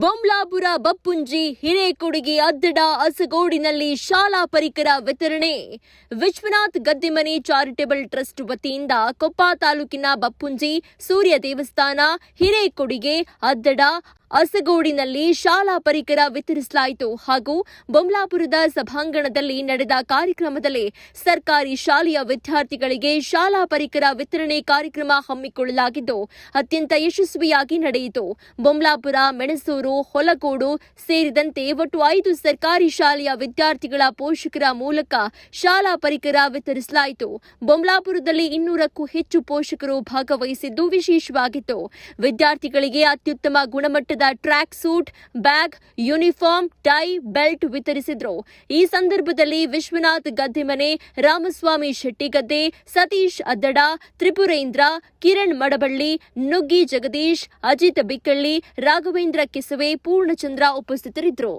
ಬೊಮ್ಲಾಪುರ ಬಪ್ಪುಂಜಿ ಹಿರೇಕೊಡಿಗೆ ಅದ್ದಡ ಅಸಗೋಡಿನಲ್ಲಿ ಶಾಲಾ ಪರಿಕರ ವಿತರಣೆ. ವಿಶ್ವನಾಥ್ ಗದ್ದೆಮನೆ ಚಾರಿಟೇಬಲ್ ಟ್ರಸ್ಟ್ ವತಿಯಿಂದ ಕೊಪ್ಪ ತಾಲೂಕಿನ ಬಪ್ಪುಂಜಿ ಸೂರ್ಯ ದೇವಸ್ಥಾನ ಹಿರೇಕೊಡಿಗೆ ಅದ್ದಡ ಅಸಗೋಡಿನಲ್ಲಿ ಶಾಲಾ ಪರಿಕರ ವಿತರಿಸಲಾಯಿತು. ಹಾಗೂ ಬೊಮ್ಲಾಪುರದ ಸಭಾಂಗಣದಲ್ಲಿ ನಡೆದ ಕಾರ್ಯಕ್ರಮದಲ್ಲಿ ಸರ್ಕಾರಿ ಶಾಲೆಯ ವಿದ್ಯಾರ್ಥಿಗಳಿಗೆ ಶಾಲಾ ಪರಿಕರ ವಿತರಣೆ ಕಾರ್ಯಕ್ರಮ ಹಮ್ಮಿಕೊಳ್ಳಲಾಗಿದ್ದು ಅತ್ಯಂತ ಯಶಸ್ವಿಯಾಗಿ ನಡೆಯಿತು. ಬೊಮ್ಲಾಪುರ, ಮೆಣಸೂರು, ಹೊಲಗೋಡು ಸೇರಿದಂತೆ ಒಟ್ಟು 5 ಸರ್ಕಾರಿ ಶಾಲೆಯ ವಿದ್ಯಾರ್ಥಿಗಳ ಪೋಷಕರ ಮೂಲಕ ಶಾಲಾ ಪರಿಕರ ವಿತರಿಸಲಾಯಿತು. ಬೊಮ್ಲಾಪುರದಲ್ಲಿ 200ಕ್ಕೂ ಹೆಚ್ಚು ಪೋಷಕರು ಭಾಗವಹಿಸಿದ್ದು ವಿಶೇಷವಾಗಿತ್ತು. ವಿದ್ಯಾರ್ಥಿಗಳಿಗೆ ಅತ್ಯುತ್ತಮ ಗುಣಮಟ್ಟದ track suit, bag, uniform, tie, belt ವಿತರಿಸಿದ್ರು. ಈ ಸಂದರ್ಭದಲ್ಲಿ ವಿಶ್ವನಾಥ್ ಗದ್ದೆಮನೆ, ರಾಮಸ್ವಾಮಿ ಶೆಟ್ಟಿಗದ್ದೆ, ಸತೀಶ್ ಅದ್ದಡ, ತ್ರಿಪುರೇಂದ್ರ, ಕಿರಣ್ ಮಡಬಳ್ಳಿ, ನುಗ್ಗಿ ಜಗದೀಶ್, ಅಜಿತ್ ಬಿಕ್ಕಳ್ಳಿ, ರಾಘವೇಂದ್ರ ಕೆಸವೆ, ಪೂರ್ಣಚಂದ್ರ ಉಪಸ್ಥಿತರಿದ್ದರು.